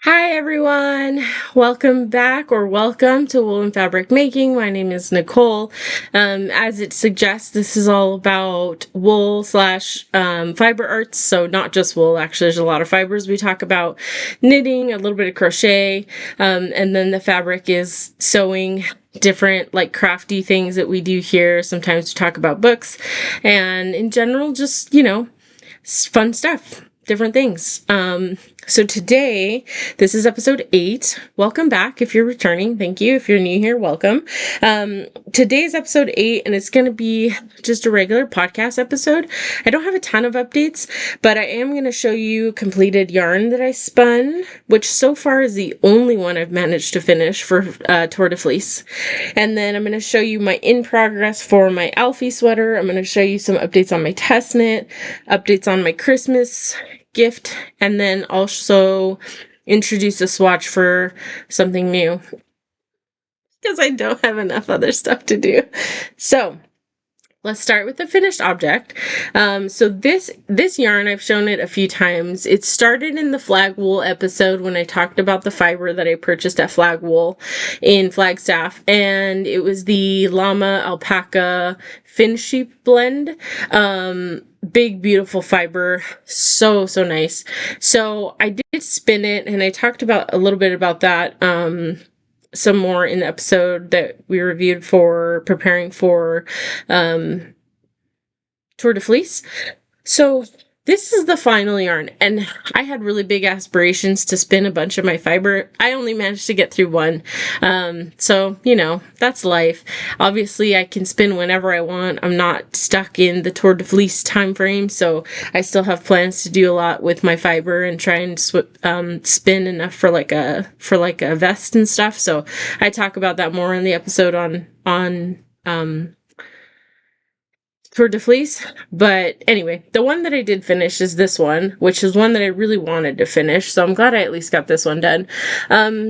Hi everyone! Welcome back or welcome to Wool and Fabric Making. My name is Nckole. As it suggests, this is all about wool slash fiber arts. So not just wool, actually there's a lot of fibers. We talk about knitting, a little bit of crochet, and then the fabric is sewing, different like crafty things that we do here. Sometimes we talk about books and in general, just, fun stuff. Different things. So today, this is episode 8. Welcome back if you're returning. Thank you. If you're new here, welcome. Today's episode 8, and it's going to be just a regular podcast episode. I don't have a ton of updates, but I am going to show you completed yarn that I spun, which so far is the only one I've managed to finish for Tour de Fleece. And then I'm going to show you my in progress for my Alfie sweater. I'm going to show you some updates on my test knit, updates on my Christmas gift, and then also introduce a swatch for something new because I don't have enough other stuff to do. So let's start with the finished object. So this yarn, I've shown it a few times. It started in the Flag Wool episode when I talked about the fiber that I purchased at Flag Wool in Flagstaff, and it was the llama alpaca fin sheep blend. Big, beautiful fiber. So nice. So I did spin it, and I talked about a little bit about that some more in the episode that we reviewed for preparing for Tour de Fleece. So this is the final yarn, and I had really big aspirations to spin a bunch of my fiber. I only managed to get through one. So, that's life. Obviously, I can spin whenever I want. I'm not stuck in the Tour de Fleece time frame, so I still have plans to do a lot with my fiber and try and spin enough for like a vest and stuff. So I talk about that more in the episode on Tour de Fleece. But anyway, the one that I did finish is this one, which is one that I really wanted to finish. So I'm glad I at least got this one done.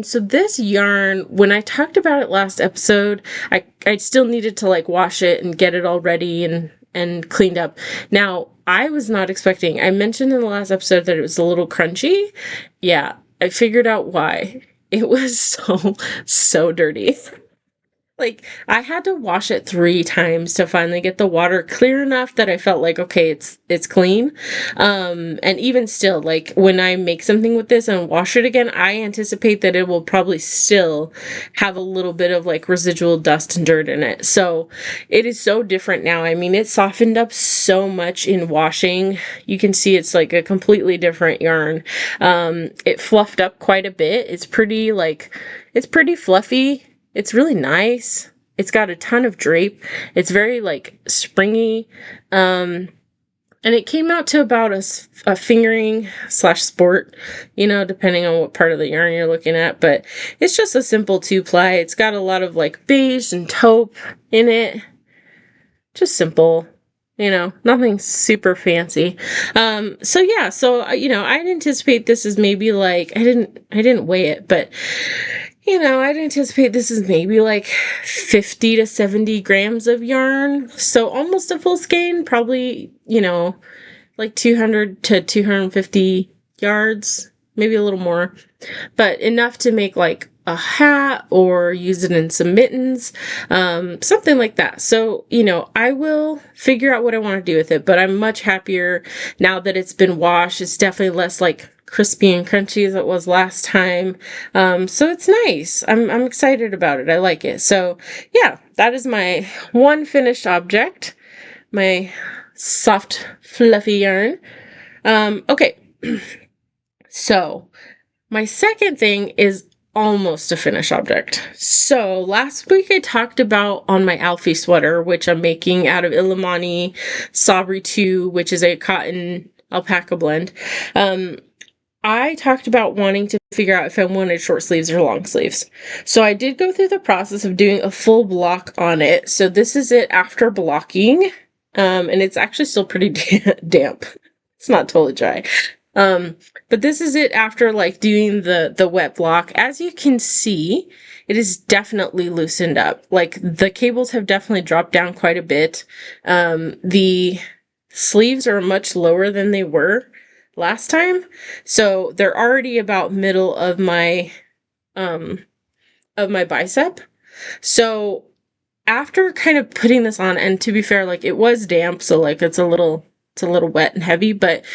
So this yarn, when I talked about it last episode, I still needed to like wash it and get it all ready and cleaned up. Now, I was not expecting, I mentioned in the last episode that it was a little crunchy. Yeah, I figured out why. It was so dirty. Like, I had to wash it 3 times to finally get the water clear enough that I felt like, okay, it's clean. And even still, like, when I make something with this and wash it again, I anticipate that it will probably still have a little bit of, like, residual dust and dirt in it. So, it is so different now. I mean, it softened up so much in washing. You can see it's, like, a completely different yarn. It fluffed up quite a bit. It's pretty fluffy. It's really nice. It's got a ton of drape. It's very like springy. And it came out to about a fingering / sport, depending on what part of the yarn you're looking at. But it's just a simple 2-ply. It's got a lot of like beige and taupe in it. Just simple, nothing super fancy. So I'd anticipate this is maybe like, I didn't weigh it, but I'd anticipate this is maybe like 50 to 70 grams of yarn. So almost a full skein, probably, like 200 to 250 yards, maybe a little more, but enough to make like a hat or use it in some mittens, something like that. So, I will figure out what I want to do with it, but I'm much happier now that it's been washed. It's definitely less like crispy and crunchy as it was last time. So it's nice. I'm excited about it. I like it. So yeah, that is my one finished object, my soft, fluffy yarn. Okay. So my second thing is almost a finished object. So last week I talked about on my Alfie sweater, which I'm making out of Illimani Sabri II, which is a cotton alpaca blend. I talked about wanting to figure out if I wanted short sleeves or long sleeves. So I did go through the process of doing a full block on it. So this is it after blocking. And it's actually still pretty damp. It's not totally dry. But this is it after like doing the wet block. As you can see, it is definitely loosened up. Like the cables have definitely dropped down quite a bit. The sleeves are much lower than they were last time. So they're already about middle of my bicep. So after kind of putting this on, and to be fair, like it was damp, so like it's a little wet and heavy, but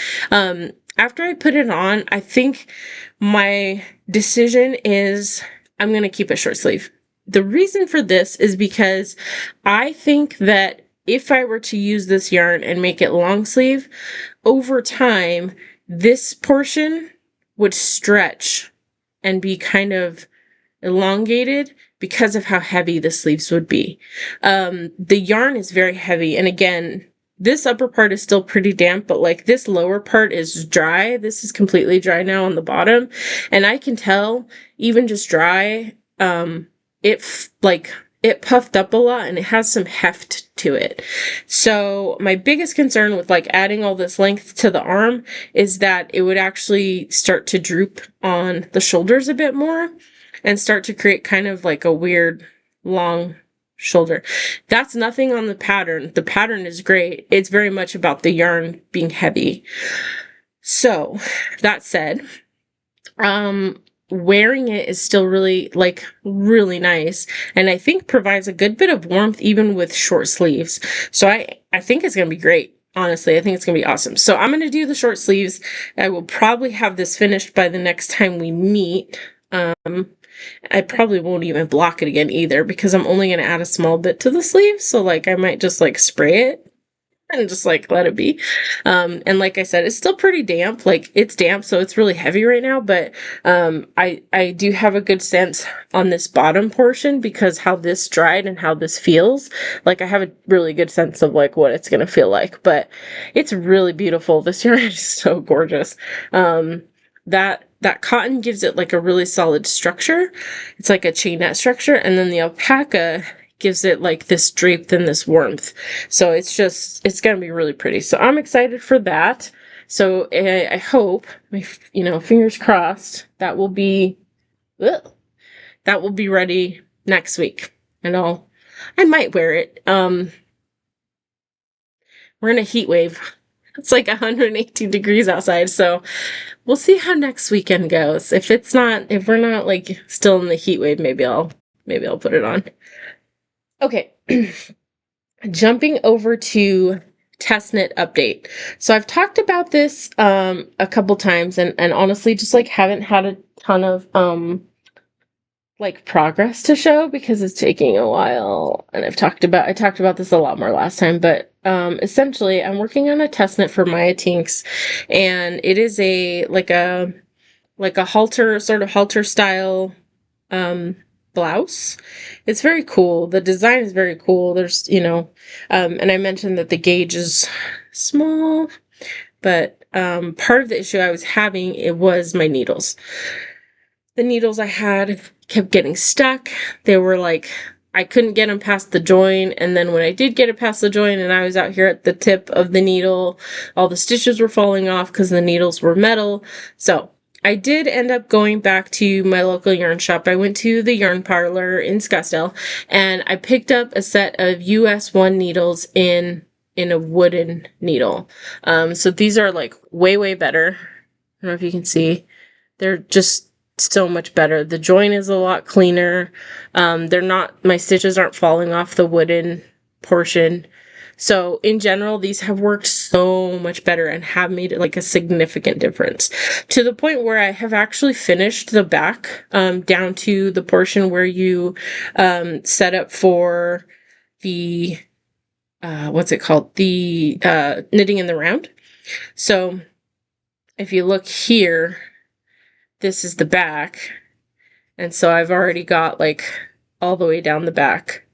after I put it on, I think my decision is I'm going to keep it short sleeve. The reason for this is because I think that if I were to use this yarn and make it long sleeve, over time, this portion would stretch and be kind of elongated because of how heavy the sleeves would be. The yarn is very heavy, and again, this upper part is still pretty damp, but like this lower part is dry. This is completely dry now on the bottom, and I can tell even just dry, it puffed up a lot and it has some heft to it. So my biggest concern with like adding all this length to the arm is that it would actually start to droop on the shoulders a bit more and start to create kind of like a weird long shoulder. That's nothing on the pattern. The pattern is great. It's very much about the yarn being heavy. So that said, wearing it is still really nice, and I think provides a good bit of warmth even with short sleeves. So I think it's going to be great. Honestly, I think it's going to be awesome. So I'm going to do the short sleeves. I will probably have this finished by the next time we meet. I probably won't even block it again either, because I'm only going to add a small bit to the sleeve. So like I might just like spray it and just like let it be. And like I said, it's still pretty damp. Like it's damp, so it's really heavy right now, but I do have a good sense on this bottom portion because how this dried and how this feels. Like I have a really good sense of like what it's going to feel like, but it's really beautiful. This yarn is so gorgeous. That cotton gives it like a really solid structure. It's like a chainette structure, and then the alpaca gives it like this drape and this warmth. So it's going to be really pretty. So I'm excited for that. So I hope, fingers crossed, that will be ready next week. And I might wear it. We're in a heat wave. It's like 118 degrees outside, so we'll see how next weekend goes. If we're not like still in the heat wave, maybe I'll put it on. Okay. Jumping over to test knit update. So I've talked about this a couple times, and honestly just like haven't had a ton of like progress to show because it's taking a while, and I talked about this a lot more last time, but essentially I'm working on a test knit for Maya Tinks, and it is a halter, sort of halter style blouse. It's very cool. The design is very cool. There's and I mentioned that the gauge is small, but part of the issue I was having, it was my needles. The needles I had kept getting stuck. They were like, I couldn't get them past the join, and then when I did get it past the join and I was out here at the tip of the needle, all the stitches were falling off because the needles were metal. So I did end up going back to my local yarn shop. I went to the yarn parlor in Scottsdale, and I picked up a set of US 1 needles in a wooden needle. So these are like way better. I don't know if you can see. They're just so much better. The join is a lot cleaner. My stitches aren't falling off the wooden portion. So in general, these have worked so much better and have made it like a significant difference, to the point where I have actually finished the back down to the portion where you set up for the what's it called? The knitting in the round. So if you look here, this is the back, and so I've already got like all the way down the back,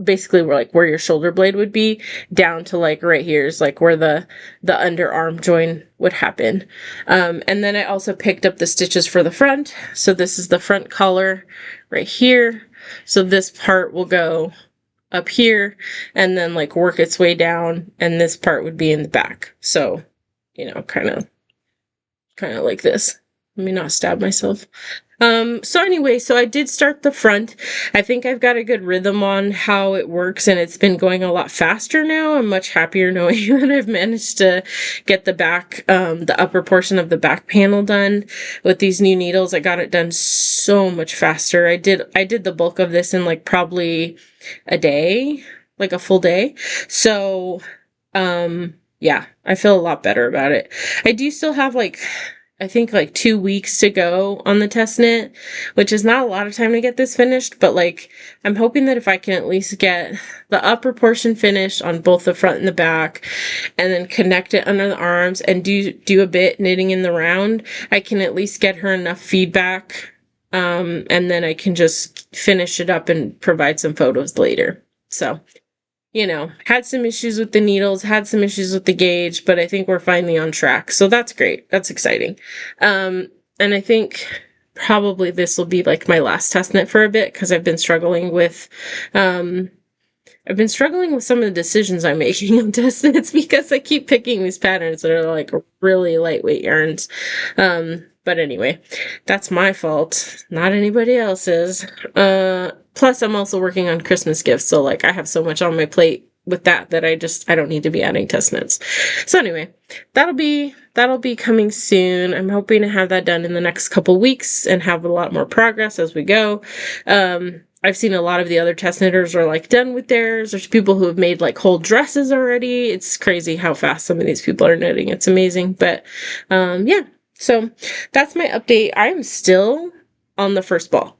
basically where your shoulder blade would be, down to like right here is like where the underarm join would happen. And then I also picked up the stitches for the front. So this is the front collar right here. So this part will go up here and then like work its way down, and this part would be in the back. So, kind of like this. Let me not stab myself. So anyway, so I did start the front. I think I've got a good rhythm on how it works, and it's been going a lot faster now. I'm much happier knowing that I've managed to get the back, the upper portion of the back panel done with these new needles. I got it done so much faster. I did the bulk of this in like probably a day, like a full day. So, yeah, I feel a lot better about it. I do still have like, I think like 2 weeks to go on the test knit, which is not a lot of time to get this finished, but like I'm hoping that if I can at least get the upper portion finished on both the front and the back, and then connect it under the arms and do a bit knitting in the round, I can at least get her enough feedback, and then I can just finish it up and provide some photos later. So, had some issues with the needles, had some issues with the gauge, but I think we're finally on track. So that's great. That's exciting. And I think probably this will be like my last test knit for a bit, because I've been struggling with some of the decisions I'm making on test knits, because I keep picking these patterns that are like really lightweight yarns. But anyway, that's my fault, not anybody else's. Plus I'm also working on Christmas gifts, so like I have so much on my plate with that I don't need to be adding test knits. So anyway, that'll be coming soon. I'm hoping to have that done in the next couple weeks and have a lot more progress as we go. I've seen a lot of the other test knitters are like done with theirs. There's people who have made like whole dresses already. It's crazy how fast some of these people are knitting. It's amazing. But yeah, so that's my update. I am still on the first ball.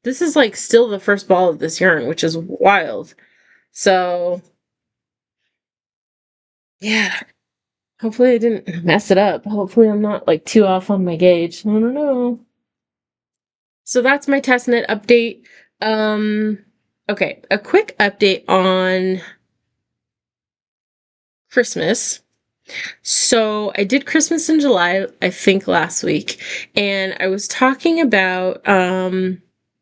This is like still the first ball of this yarn, which is wild. So yeah, hopefully I didn't mess it up. Hopefully I'm not like too off on my gauge. I don't know. So that's my test knit update. Okay, a quick update on Christmas. So I did Christmas in July, I think last week, and I was talking about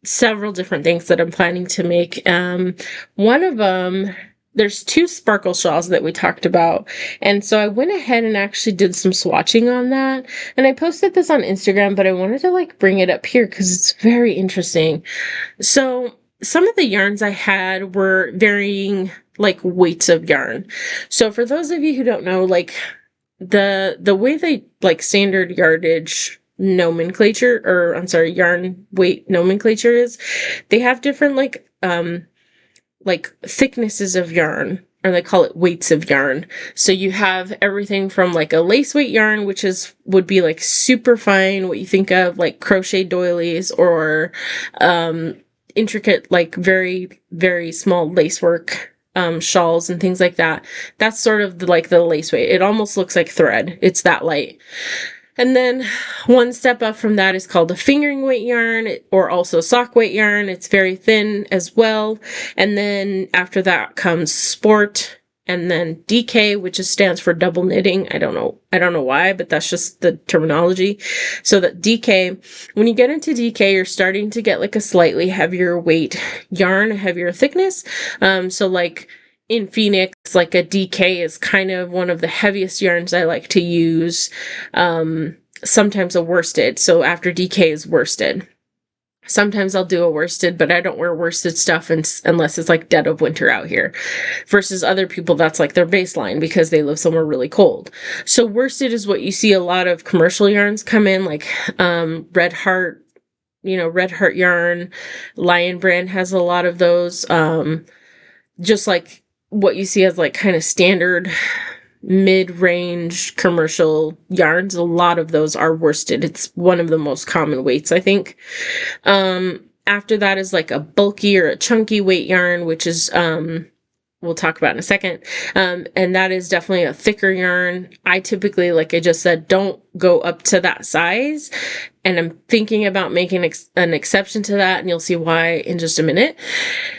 several different things that I'm planning to make. One of them, there's 2 sparkle shawls that we talked about, and so I went ahead and actually did some swatching on that, and I posted this on Instagram, but I wanted to like bring it up here because it's very interesting. So some of the yarns I had were varying like weights of yarn. So for those of you who don't know, like the way they like standard yardage nomenclature, or I'm sorry, yarn weight nomenclature is, they have different like thicknesses of yarn, or they call it weights of yarn. So you have everything from like a lace weight yarn, which would be like super fine, what you think of like crochet doilies, or intricate, like very, very small lace work shawls and things like that. That's sort of the lace weight. It almost looks like thread. It's that light. And then one step up from that is called a fingering weight yarn, or also sock weight yarn. It's very thin as well. And then after that comes sport, and then DK, which stands for double knitting. I don't know why, but that's just the terminology. So that DK, when you get into DK, you're starting to get like a slightly heavier weight yarn, a heavier thickness. So like in Phoenix, like a DK is kind of one of the heaviest yarns I like to use. Sometimes a worsted. So after DK is worsted. Sometimes I'll do a worsted, but I don't wear worsted stuff unless it's like dead of winter out here. Versus other people, that's like their baseline because they live somewhere really cold. So worsted is what you see a lot of commercial yarns come in, like Red Heart, Red Heart yarn. Lion brand has a lot of those. Just like what you see as like kind of standard mid-range commercial yarns, a lot of those are worsted. It's one of the most common weights, I think. After that is like a bulky or a chunky weight yarn, which is we'll talk about in a second. And that is definitely a thicker yarn. I typically, like I just said, don't go up to that size, and I'm thinking about making an exception to that, and you'll see why in just a minute.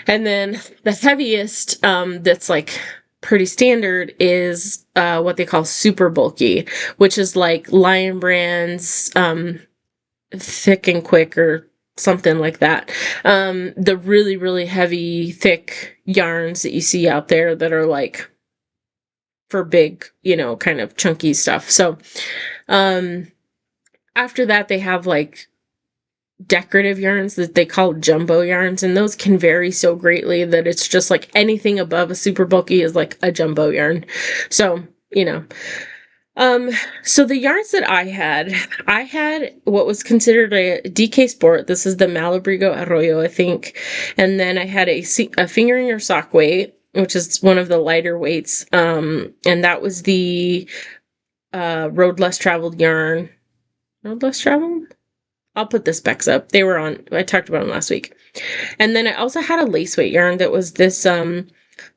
And then the heaviest, that's like pretty standard, is what they call super bulky, which is like Lion Brand's Thick and Quick or something like that. The really, really heavy, thick yarns that you see out there that are like for big, kind of chunky stuff. So After that, they have like decorative yarns that they call jumbo yarns, and those can vary so greatly that it's just like anything above a super bulky is like a jumbo yarn. So, you know. Um, so the yarns that I had what was considered a DK Sport. This is the Malabrigo Arroyo, I think. And then I had a fingering or sock weight, which is one of the lighter weights. And that was the Road Less Traveled yarn. Road Less Traveled? I'll put the specs up. They were on, I talked about them last week. And then I also had a lace weight yarn that was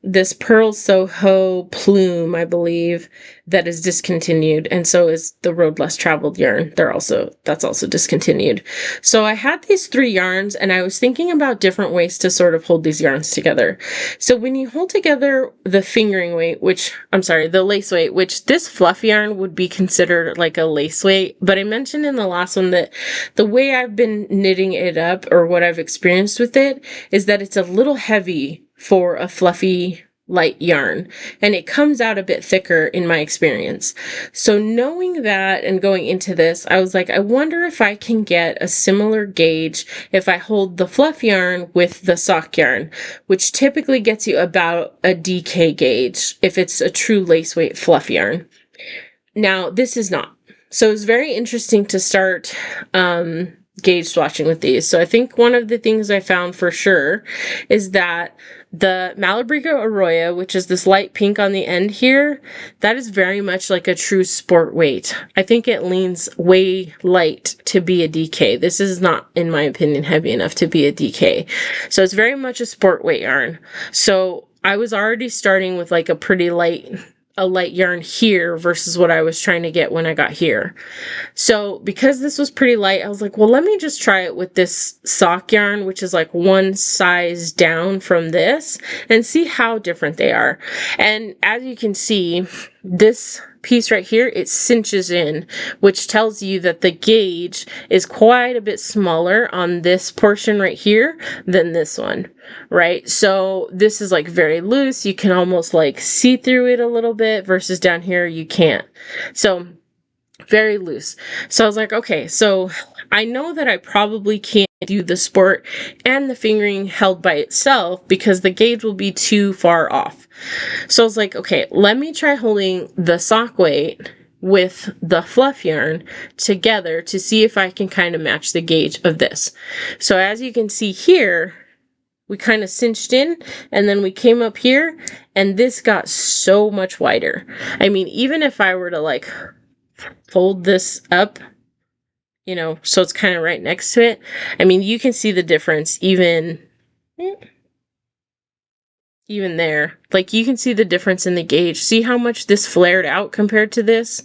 this Pearl Soho plume, I believe, that is discontinued, and so is the Road Less Traveled yarn. That's also discontinued. So I had these 3 yarns, and I was thinking about different ways to sort of hold these yarns together. So when you hold together the fingering weight, the lace weight, which this fluff yarn would be considered like a lace weight, but I mentioned in the last one that the way I've been knitting it up, or what I've experienced with it, is that it's a little heavy for a fluffy light yarn, and it comes out a bit thicker in my experience. So knowing that and going into this, I was like, I wonder if I can get a similar gauge if I hold the fluff yarn with the sock yarn, which typically gets you about a DK gauge if it's a true lace weight fluff yarn. Now, this is not. So it's very interesting to start gauge swatching with these. So I think one of the things I found for sure is that the Malabrigo Arroyo, which is this light pink on the end here, that is very much like a true sport weight. I think it leans way light to be a DK. This is not, in my opinion, heavy enough to be a DK. So it's very much a sport weight yarn. So I was already starting with like a light yarn here versus what I was trying to get when I got here. So because this was pretty light, I was like, well, let me just try it with this sock yarn, which is like one size down from this, and see how different they are. And as you can see, this piece right here, it cinches in, which tells you that the gauge is quite a bit smaller on this portion right here than this one, right? So this is like very loose. You can almost like see through it a little bit, versus down here you can't. So very loose. So I was like, okay, so I know that I probably can't do the sport and the fingering held by itself because the gauge will be too far off. So I was like, okay, let me try holding the sock weight with the fluff yarn together to see if I can kind of match the gauge of this. So as you can see here, we kind of cinched in, and then we came up here, and this got so much wider. I mean, even if I were to like fold this up, so it's kind of right next to it, I mean, you can see the difference even there. Like, you can see the difference in the gauge. See how much this flared out compared to this?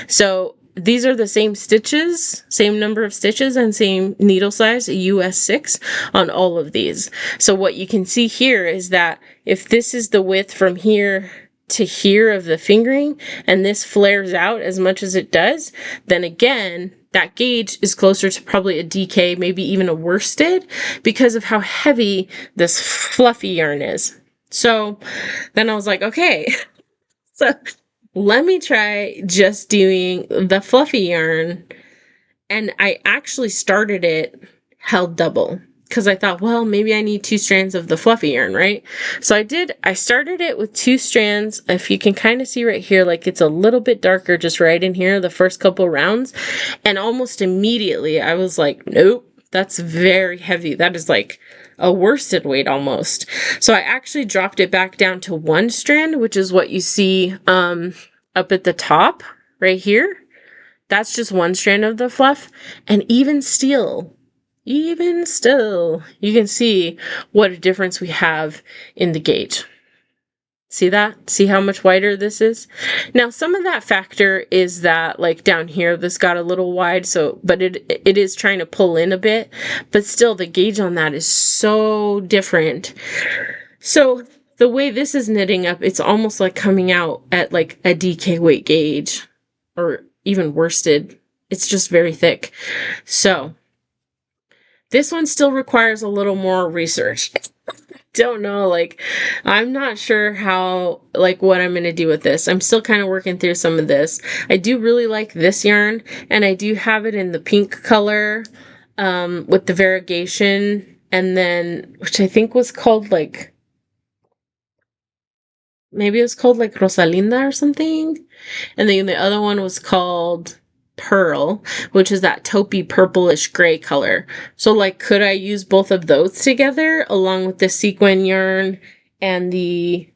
So these are the same stitches, same number of stitches, and same needle size, US 6 on all of these. So what you can see here is that if this is the width from here to here of the fingering, and this flares out as much as it does, then again, that gauge is closer to probably a DK, maybe even a worsted, because of how heavy this fluffy yarn is. So then I was like, okay, so let me try just doing the fluffy yarn. And I actually started it held double, because I thought, well, maybe I need 2 strands of the fluffy yarn, right? So I started it with 2 strands. If you can kind of see right here, like it's a little bit darker just right in here, the first couple rounds. And almost immediately I was like, nope, that's very heavy. That is like a worsted weight almost. So I actually dropped it back down to 1 strand, which is what you see up at the top right here. That's just 1 strand of the fluff. And even still, you can see what a difference we have in the gauge. See that? See how much wider this is? Now, some of that factor is that, like down here, this got a little wide, but it is trying to pull in a bit, but still the gauge on that is so different. So the way this is knitting up, it's almost like coming out at like a DK weight gauge, or even worsted. It's just very thick. So this one still requires a little more research. don't know. Like, I'm not sure how, like, what I'm going to do with this. I'm still kind of working through some of this. I do really like this yarn, and I do have it in the pink color, with the variegation, and then, which I think was called, like, maybe it was called, like, Rosalinda or something. And then the other one was called Pearl, which is that taupey purplish gray color. So, like, could I use both of those together along with the sequin yarn and the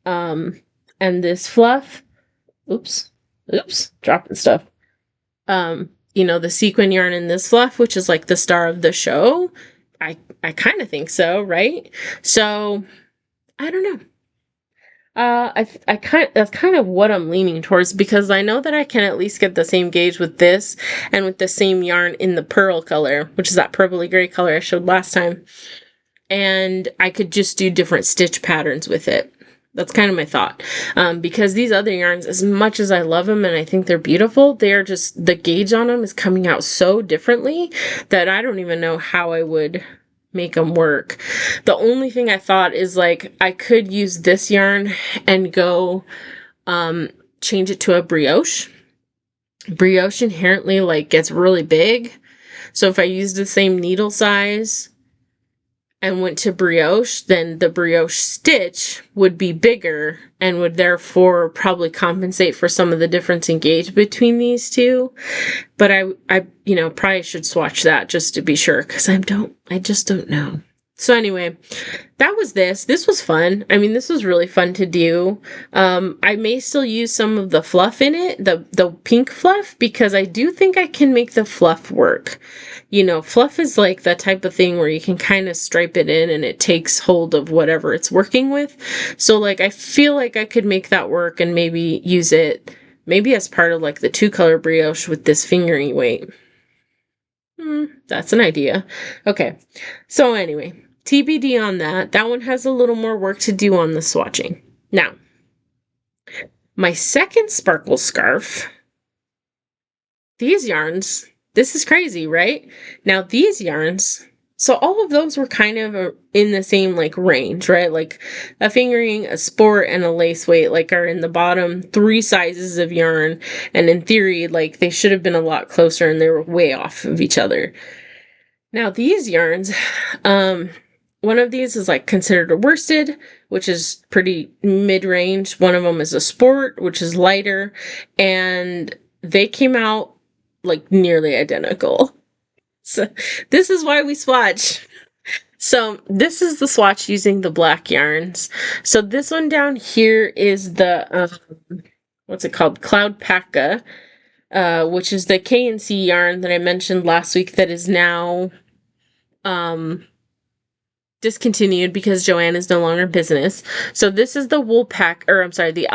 and this fluff? Oops. Dropping stuff. The sequin yarn and this fluff, which is like the star of the show. I kind of think so, right? So, I don't know. That's kind of what I'm leaning towards, because I know that I can at least get the same gauge with this and with the same yarn in the pearl color, which is that purpley gray color I showed last time. And I could just do different stitch patterns with it. That's kind of my thought. Because these other yarns, as much as I love them and I think they're beautiful, they are just, the gauge on them is coming out so differently that I don't even know how I would make them work. The only thing I thought is, like, I could use this yarn and go change it to a brioche. Brioche inherently, like, gets really big. So if I used the same needle size and went to brioche, then the brioche stitch would be bigger and would therefore probably compensate for some of the difference in gauge between these two. But I probably should swatch that just to be sure, because I just don't know. So anyway, that was this. This was fun. I mean, this was really fun to do. I may still use some of the fluff in it, the pink fluff, because I do think I can make the fluff work. Fluff is like that type of thing where you can kind of stripe it in and it takes hold of whatever it's working with. So, like, I feel like I could make that work and maybe use it maybe as part of, like, the 2-color brioche with this fingering weight. That's an idea. Okay. So anyway, TBD on that. That one has a little more work to do on the swatching. Now, my second sparkle scarf, these yarns, this is crazy, right? Now, these yarns, so all of those were kind of in the same, like, range, right? Like, a fingering, a sport, and a lace weight, like, are in the bottom 3 sizes of yarn. And in theory, like, they should have been a lot closer and they were way off of each other. Now, these yarns, one of these is, like, considered a worsted, which is pretty mid-range. One of them is a sport, which is lighter. And they came out, like, nearly identical. So this is why we swatch. So this is the swatch using the black yarns. So this one down here is the, what's it called? Cloud Paka, which is the K&C yarn that I mentioned last week that is now discontinued because Joanne is no longer in business. So this is the the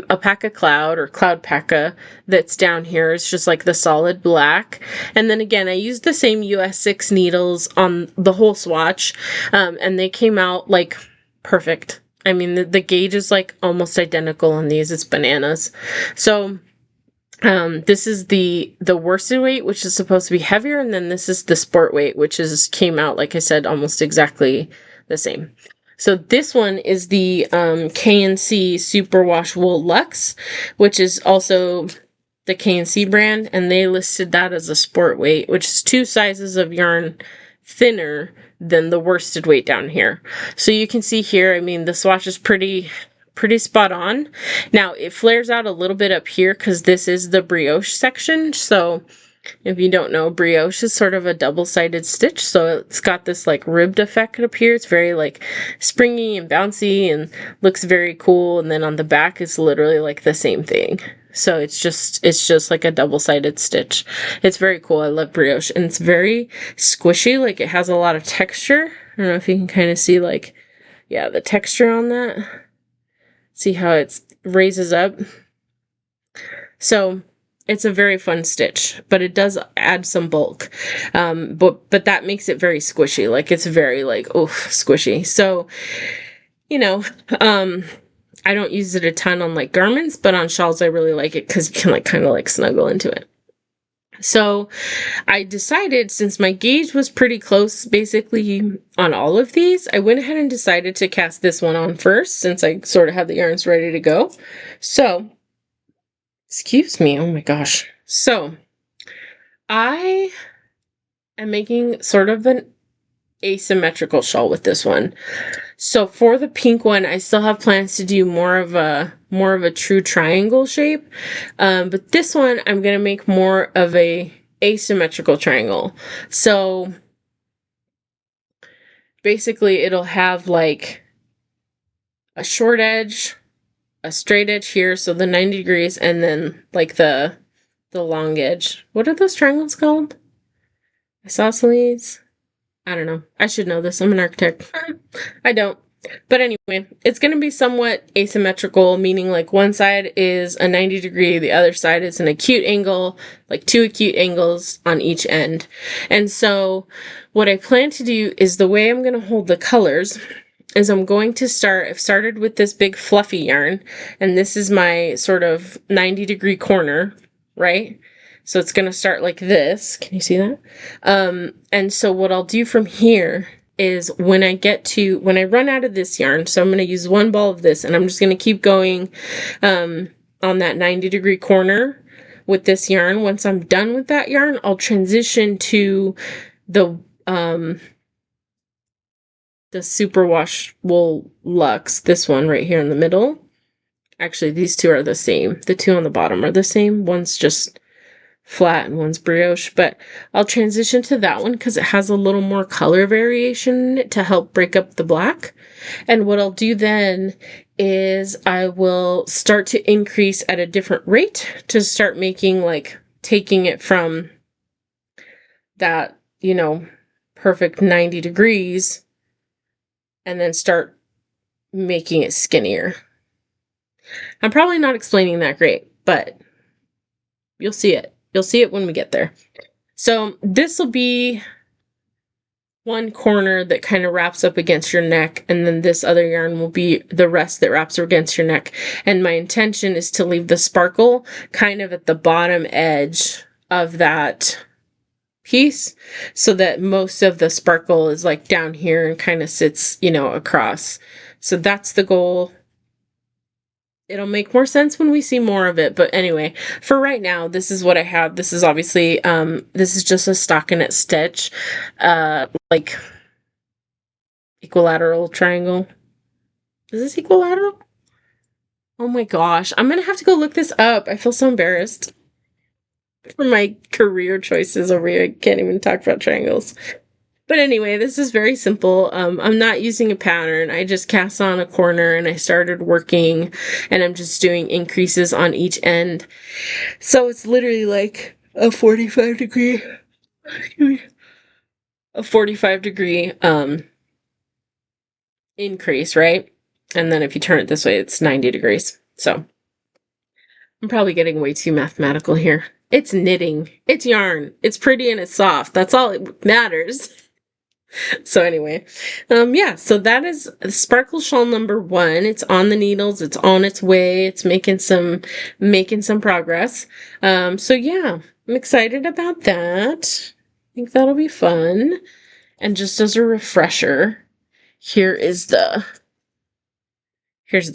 Alpaca Cloud, or Cloud Paka, that's down here. It's just like the solid black. And then again, I used the same US 6 needles on the whole swatch, and they came out, like, perfect. I mean, the gauge is, like, almost identical on these. It's bananas. So this is the worsted weight, which is supposed to be heavier, and then this is the sport weight, which came out, like I said, almost exactly the same. So this one is the K&C Superwash Wool Luxe, which is also the K&C brand, and they listed that as a sport weight, which is 2 sizes of yarn thinner than the worsted weight down here. So you can see here, I mean, the swatch is pretty spot on. Now, it flares out a little bit up here because this is the brioche section. So if you don't know, brioche is sort of a double-sided stitch. So it's got this, like, ribbed effect up here. It's very, like, springy and bouncy and looks very cool. And then on the back is literally, like, the same thing. So it's just like a double-sided stitch. It's very cool. I love brioche, and it's very squishy. Like, it has a lot of texture. I don't know if you can kind of see, like, yeah, the texture on that. See how it raises up? So it's a very fun stitch, but it does add some bulk. But that makes it very squishy. Like, it's very, like, oof, squishy. So, I don't use it a ton on, like, garments, but on shawls I really like it because you can, like, kind of, like, snuggle into it. So I decided, since my gauge was pretty close basically on all of these, I went ahead and decided to cast this one on first, since I sort of had the yarns ready to go. So, excuse me, oh my gosh. So, I am making sort of an asymmetrical shawl with this one. So for the pink one, I still have plans to do more of a true triangle shape. But this one, I'm going to make more of a asymmetrical triangle. So basically it'll have like a short edge, a straight edge here, so the 90 degrees, and then like the long edge. What are those triangles called? Isosceles? I don't know. I should know this. I'm an architect. I don't. But anyway, it's going to be somewhat asymmetrical, meaning like one side is a 90 degree, the other side is an acute angle, like two acute angles on each end. And so what I plan to do is, the way I'm going to hold the colors is I've started with this big fluffy yarn, and this is my sort of 90 degree corner, right? So it's going to start like this. Can you see that? And so what I'll do from here is, when I run out of this yarn, so I'm going to use one ball of this, and I'm just going to keep going on that 90 degree corner with this yarn. Once I'm done with that yarn, I'll transition to the Superwash Wool Luxe, this one right here in the middle. Actually, these two are the same. The two on the bottom are the same. One's just flat and one's brioche, but I'll transition to that one because it has a little more color variation in it to help break up the black. And what I'll do then is I will start to increase at a different rate to start making, like, taking it from that, perfect 90 degrees and then start making it skinnier. I'm probably not explaining that great, but you'll see it. You'll see it when we get there. So this will be one corner that kind of wraps up against your neck, and then this other yarn will be the rest that wraps against your neck. And my intention is to leave the sparkle kind of at the bottom edge of that piece, so that most of the sparkle is like down here and kind of sits, across. So that's the goal. It'll make more sense when we see more of it. But anyway, for right now, this is what I have. This is obviously, this is just a stockinette stitch, like equilateral triangle. Is this equilateral? Oh my gosh. I'm going to have to go look this up. I feel so embarrassed for my career choices over here. I can't even talk about triangles. But anyway, this is very simple. I'm not using a pattern. I just cast on a corner and I started working, and I'm just doing increases on each end. So it's literally like a 45 degree, increase, right? And then if you turn it this way, it's 90 degrees. So I'm probably getting way too mathematical here. It's knitting. It's yarn. It's pretty and it's soft. That's all it matters. So anyway, yeah, so that is Sparkle Shawl number 1. It's on the needles. It's on its way. It's making some progress. So yeah, I'm excited about that. I think that'll be fun. And just as a refresher, here's the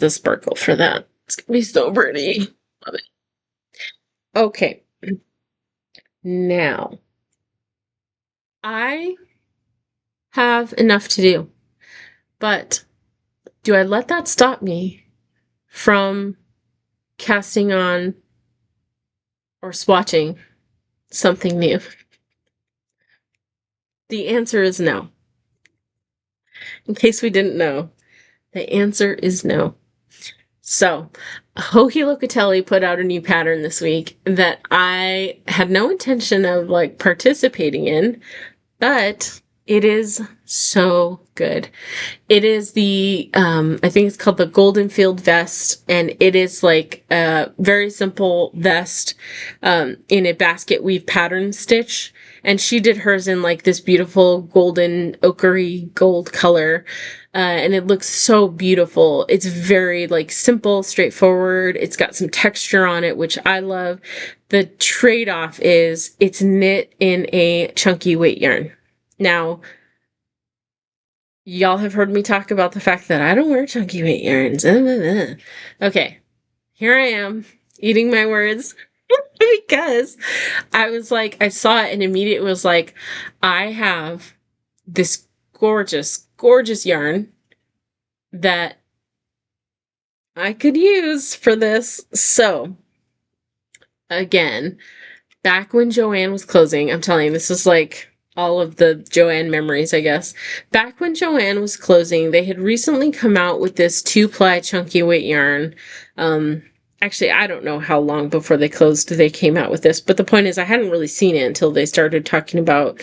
sparkle for that. It's gonna be so pretty. Love it. Okay. Now, I have enough to do, but do I let that stop me from casting on or swatching something new? The answer is no. In case we didn't know, the answer is no. So, Hobbii Locatelli put out a new pattern this week that I had no intention of participating in, but it is so good. It is the, I think it's called the Golden Field Vest, and it is like a very simple vest in a basket weave pattern stitch. And she did hers in like this beautiful golden ochre gold color. And it looks so beautiful. It's very simple, straightforward. It's got some texture on it, which I love. The trade-off is it's knit in a chunky weight yarn. Now, y'all have heard me talk about the fact that I don't wear chunky weight yarns. Okay, here I am eating my words because I was like, I saw it and immediately was like, I have this gorgeous, gorgeous yarn that I could use for this. So, again, back when Joann was closing, I'm telling you, this is like all of the Joann memories, I guess. Back when Joann was closing, they had recently come out with this 2-ply chunky weight yarn. Actually, I don't know how long before they closed they came out with this, but the point is I hadn't really seen it until they started talking about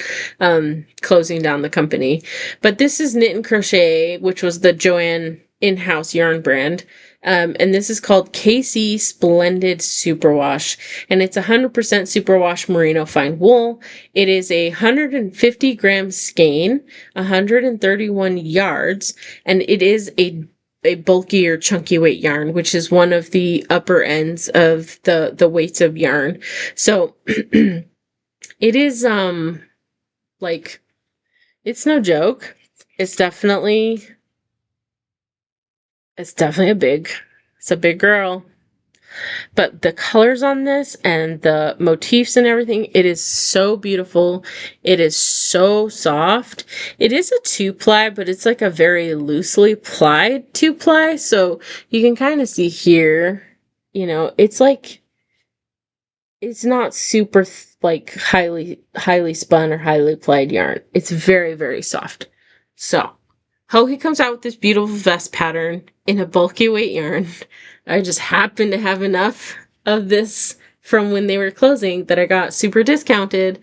closing down the company. But this is Knit and Crochet, which was the Joann in-house yarn brand. And this is called KC Splendid Superwash, and it's 100% superwash merino fine wool. It is a 150 gram skein, 131 yards, and it is a bulkier chunky weight yarn, which is one of the upper ends of the weights of yarn. So it is like, it's no joke. It's definitely it's a big girl. But the colors on this and the motifs and everything, it is so beautiful. It is so soft. It is a 2-ply, but it's like a very loosely plied 2-ply. So you can kind of see here, it's like, it's not super like highly spun or highly plied yarn. It's very, very soft. So Hobbii comes out with this beautiful vest pattern in a bulky weight yarn. I just happened to have enough of this from when they were closing that I got super discounted.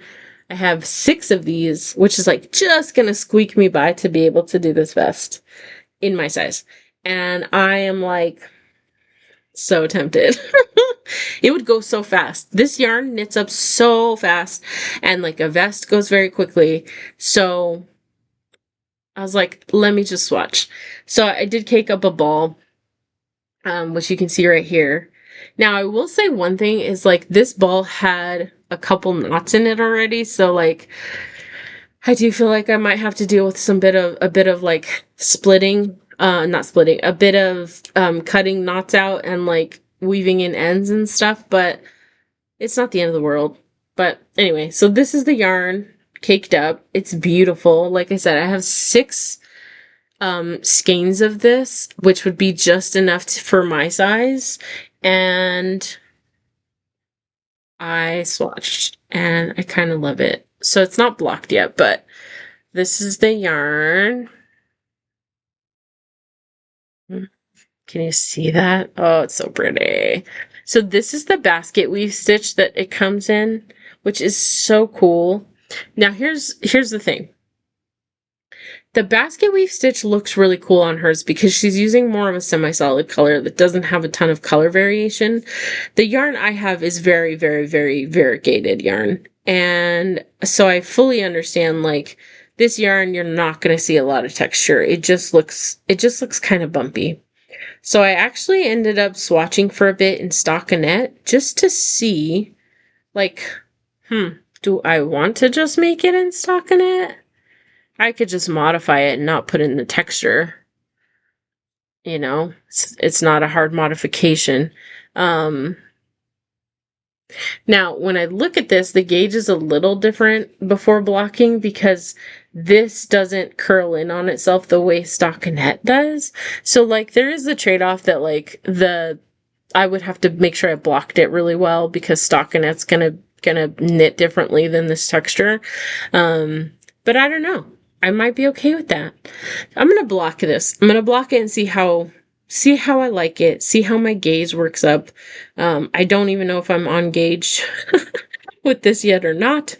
I have 6 of these, which is like just gonna squeak me by to be able to do this vest in my size. And I am like so tempted. It would go so fast. This yarn knits up so fast, and like a vest goes very quickly. So I was like, let me just swatch. So I did cake up a ball, which you can see right here. Now, I will say one thing is like this ball had a couple knots in it already. So like, I do feel like I might have to deal with a bit of like splitting, not splitting, a bit of cutting knots out and like weaving in ends and stuff, but it's not the end of the world. But anyway, so this is the yarn caked up. It's beautiful. Like I said, I have 6 skeins of this, which would be just enough for my size. And I swatched and I kind of love it. So it's not blocked yet, but this is the yarn. Can you see that? Oh, it's so pretty. So this is the basket weave stitch that it comes in, which is so cool. Now here's the thing. The basket weave stitch looks really cool on hers because she's using more of a semi-solid color that doesn't have a ton of color variation. The yarn I have is very, very, very variegated yarn. And so I fully understand, like, this yarn, you're not going to see a lot of texture. It just looks kind of bumpy. So I actually ended up swatching for a bit in stockinette just to see, like, do I want to just make it in stockinette? I could just modify it and not put in the texture. It's not a hard modification. Now, when I look at this, the gauge is a little different before blocking because this doesn't curl in on itself the way stockinette does. So, like, there is the trade-off that, like, I would have to make sure I blocked it really well because stockinette's gonna knit differently than this texture. But I don't know. I might be okay with that. I'm gonna block this. I'm gonna block it and see how I like it, see how my gauge works up. I don't even know if I'm on gauge with this yet or not.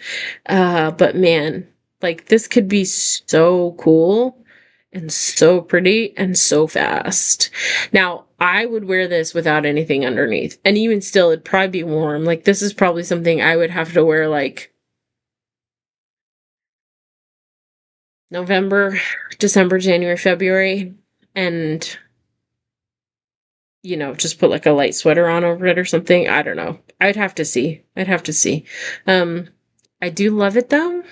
But man, like this could be so cool and so pretty and so fast. Now, I would wear this without anything underneath. And even still, it'd probably be warm. Like this is probably something I would have to wear like November, December, January, February, and just put like a light sweater on over it or something. I don't know. I'd have to see. Um, I do love it though.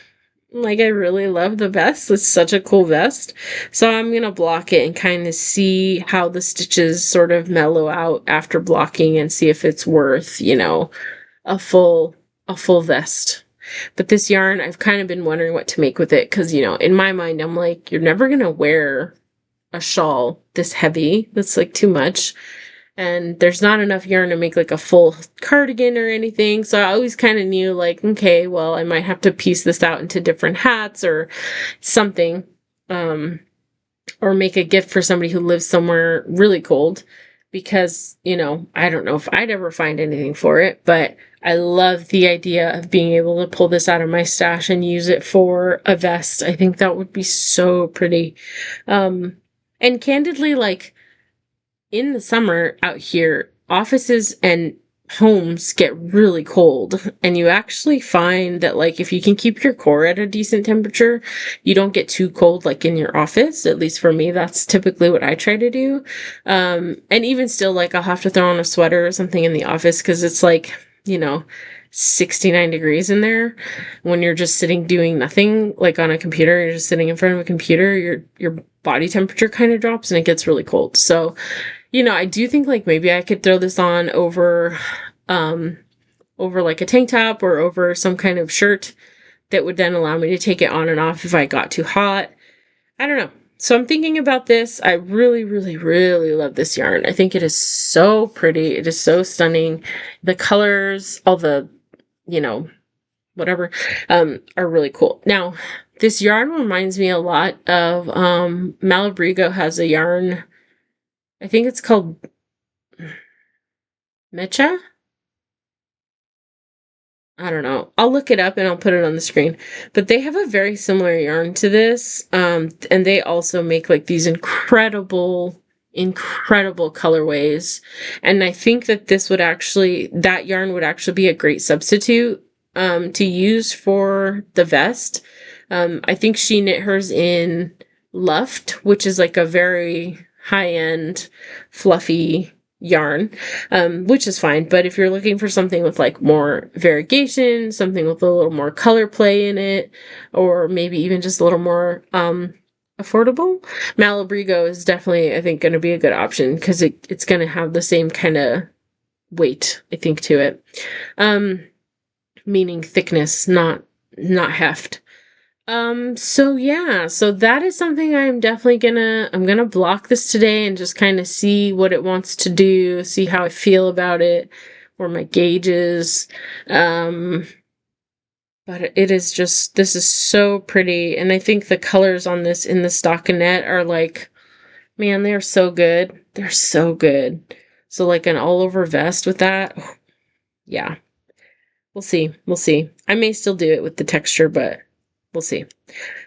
Like, I really love the vest. It's such a cool vest. So I'm gonna block it and kind of see how the stitches sort of mellow out after blocking and see if it's worth, a full a full vest. But this yarn, I've kind of been wondering what to make with it because, in my mind, I'm like, you're never gonna wear a shawl this heavy. That's like too much. And there's not enough yarn to make like a full cardigan or anything. So I always kind of knew like, okay, well, I might have to piece this out into different hats or something. Or make a gift for somebody who lives somewhere really cold because, I don't know if I'd ever find anything for it, but I love the idea of being able to pull this out of my stash and use it for a vest. I think that would be so pretty. And candidly, like, in the summer out here, offices and homes get really cold, and you actually find that, like, if you can keep your core at a decent temperature, you don't get too cold, like in your office. At least for me, that's typically what I try to do. And even still, like, I'll have to throw on a sweater or something in the office because it's like, 69 degrees in there when you're just sitting doing nothing, like on a computer. You're just sitting in front of a computer, your body temperature kind of drops and it gets really cold. So I do think like maybe I could throw this on over like a tank top or over some kind of shirt that would then allow me to take it on and off if I got too hot. I don't know. So I'm thinking about this. I really, really, really love this yarn. I think it is so pretty. It is so stunning. The colors, all the, whatever, are really cool. Now, this yarn reminds me a lot of Malabrigo has a yarn. I think it's called Mecha? I don't know. I'll look it up and I'll put it on the screen. But they have a very similar yarn to this. And they also make like these incredible, incredible colorways. And I think that that yarn would actually be a great substitute to use for the vest. I think she knit hers in Luft, which is like a very high-end, fluffy yarn, which is fine. But if you're looking for something with like more variegation, something with a little more color play in it, or maybe even just a little more affordable, Malabrigo is definitely, I think, going to be a good option because it's going to have the same kind of weight, I think, to it. Meaning thickness, not heft. So yeah, so that is something I'm definitely I'm gonna block this today and just kind of see what it wants to do, see how I feel about it, or my gauges. But this is so pretty, and I think the colors on this in the stockinette are like, man, they're so good. They're so good. So like an all over vest with that, yeah. We'll see. We'll see. I may still do it with the texture, but we'll see.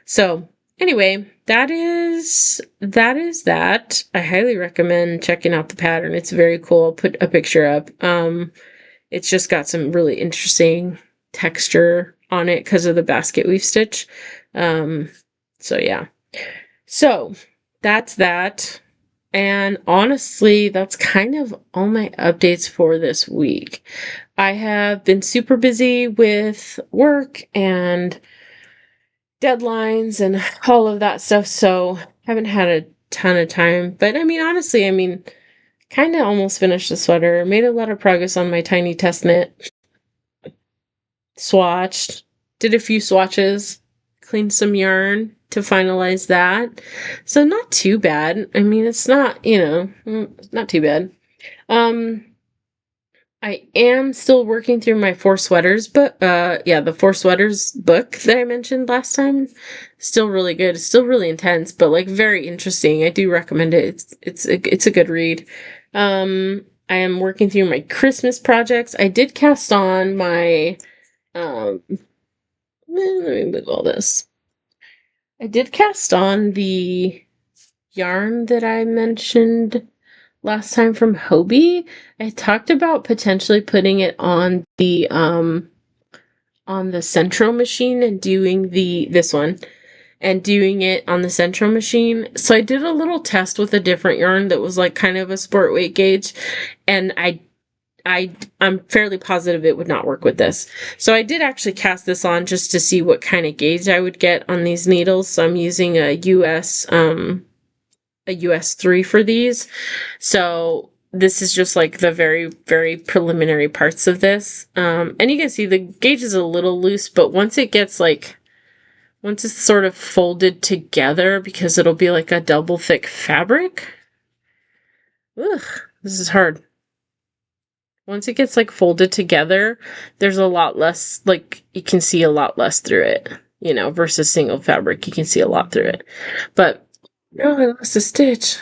So anyway, that is that. I highly recommend checking out the pattern. It's very cool. I'll put a picture up. It's just got some really interesting texture on it because of the basket weave stitch. So yeah. So that's that. And honestly, that's kind of all my updates for this week. I have been super busy with work and deadlines and all of that stuff, so haven't had a ton of time. But honestly, kind of almost finished the sweater, made a lot of progress on my tiny test knit, swatched, did a few swatches, cleaned some yarn to finalize that. So not too bad. It's not, not too bad. I am still working through my 4 sweaters, but the 4 sweaters book that I mentioned last time, still really good. It's still really intense, but like very interesting. I do recommend it. It's a good read. I am working through my Christmas projects. I did cast on my let me move all this. I did cast on the yarn that I mentioned last time from Hobbii. I talked about potentially putting it on the central machine and doing this one. and doing it on the Centro machine. So I did a little test with a different yarn that was like kind of a sport weight gauge, and I'm fairly positive it would not work with this. So I did actually cast this on just to see what kind of gauge I would get on these needles. So I'm using a US 3 for these. So this is just like the very, very preliminary parts of this. And you can see the gauge is a little loose, but once it's sort of folded together, because it'll be like a double thick fabric. Ugh, this is hard. Once it gets like folded together, there's a lot less, like you can see a lot less through it, versus single fabric. You can see a lot through it. But, oh, I lost a stitch.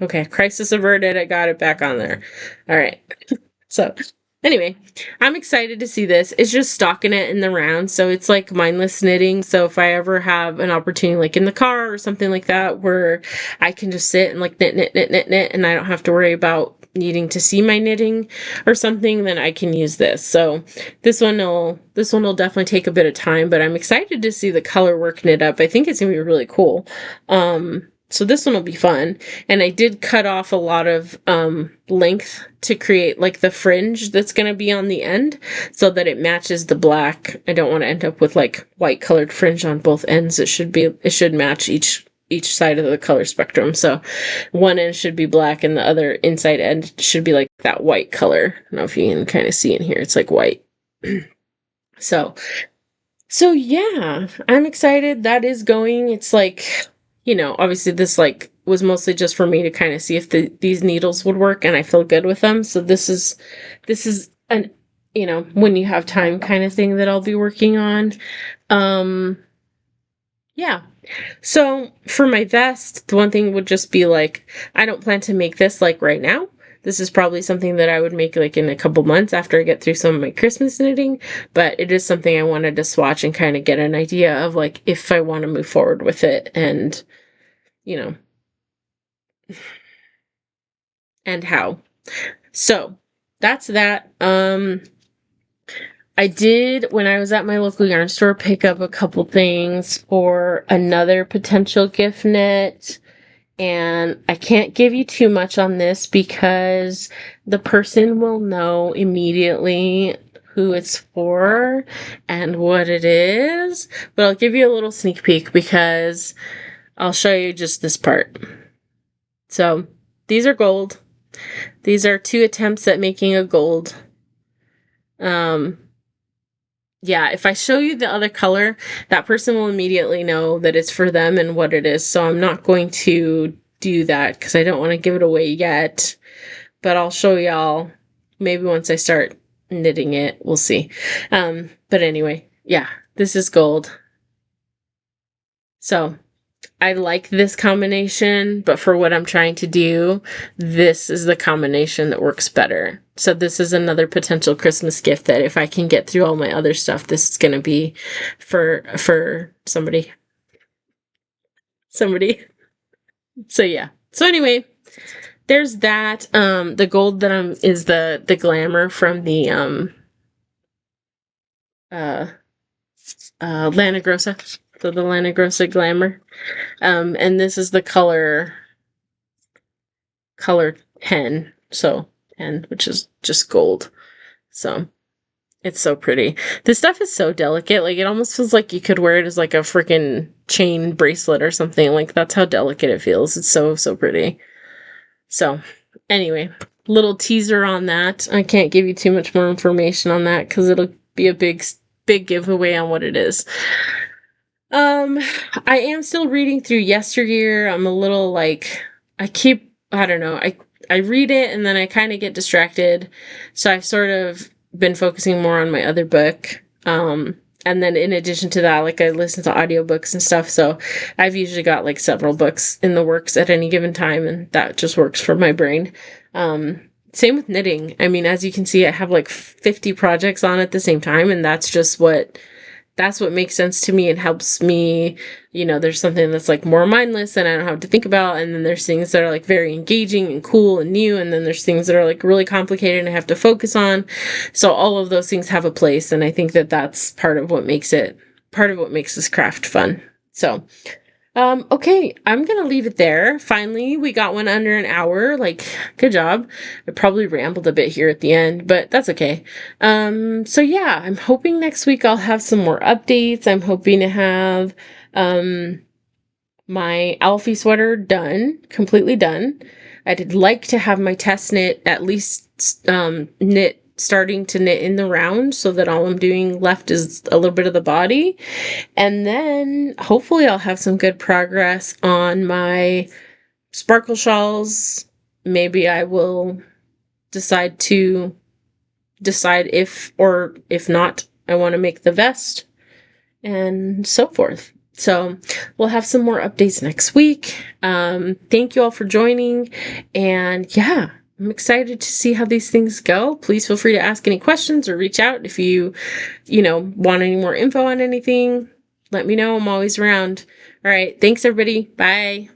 Okay. Crisis averted. I got it back on there. All right. So, anyway, I'm excited to see this. It's just stocking it in the round, so it's like mindless knitting. So if I ever have an opportunity, like in the car or something like that, where I can just sit and like knit, and I don't have to worry about needing to see my knitting or something, then I can use this. So this one will definitely take a bit of time, but I'm excited to see the color work knit up. I think it's gonna be really cool. So this one will be fun. And I did cut off a lot of length to create like the fringe that's going to be on the end so that it matches the black. I don't want to end up with like white colored fringe on both ends. It should match each side of the color spectrum. So one end should be black and the other inside end should be like that white color. I don't know if you can kind of see in here. It's like white. So yeah, I'm excited. That is going. It's like, obviously this like was mostly just for me to kind of see if these needles would work, and I feel good with them. So this is an, when you have time kind of thing that I'll be working on. Yeah. So for my vest, the one thing would just be like, I don't plan to make this like right now. This is probably something that I would make like in a couple months after I get through some of my Christmas knitting, but it is something I wanted to swatch and kind of get an idea of like if I want to move forward with it and, and how. So that's that. I did, when I was at my local yarn store, pick up a couple things for another potential gift knit. And I can't give you too much on this because the person will know immediately who it's for and what it is. But I'll give you a little sneak peek because I'll show you just this part. So these are gold. These are 2 attempts at making a gold. Yeah, if I show you the other color, that person will immediately know that it's for them and what it is. So I'm not going to do that because I don't want to give it away yet. But I'll show y'all maybe once I start knitting it. We'll see. But anyway, yeah, this is gold. So I like this combination, but for what I'm trying to do, this is the combination that works better. So this is another potential Christmas gift that if I can get through all my other stuff, this is going to be for somebody. So yeah. So anyway, there's that. The gold that is the Glamour from the Lana Grossa. So the Lana Grossa Glamour. And this is the color 10. So 10, which is just gold. So it's so pretty. This stuff is so delicate. Like it almost feels like you could wear it as like a freaking chain bracelet or something. Like that's how delicate it feels. It's so, so pretty. So anyway, little teaser on that. I can't give you too much more information on that because it'll be a big giveaway on what it is. I am still reading through Yesteryear. I'm a little like, I don't know, I read it and then I kind of get distracted. So I've sort of been focusing more on my other book. And then in addition to that, like I listen to audiobooks and stuff. So I've usually got like several books in the works at any given time, and that just works for my brain. Same with knitting. I mean, as you can see, I have like 50 projects on at the same time, and that's what makes sense to me. It helps me, there's something that's like more mindless and I don't have to think about. And then there's things that are like very engaging and cool and new. And then there's things that are like really complicated and I have to focus on. So all of those things have a place. And I think that that's part of what makes it part of what makes this craft fun. So, okay, I'm gonna leave it there. Finally, we got one under an hour. Like, good job. I probably rambled a bit here at the end, but that's okay. So yeah, I'm hoping next week I'll have some more updates. I'm hoping to have, my Alfie sweater done, completely done. I'd like to have my test knit at least, starting to knit in the round so that all I'm doing left is a little bit of the body. And then hopefully I'll have some good progress on my sparkle shawls. Maybe I will decide if or if not, I want to make the vest and so forth. So we'll have some more updates next week. Thank you all for joining. And yeah, I'm excited to see how these things go. Please feel free to ask any questions or reach out if you want any more info on anything. Let me know. I'm always around. All right. Thanks, everybody. Bye.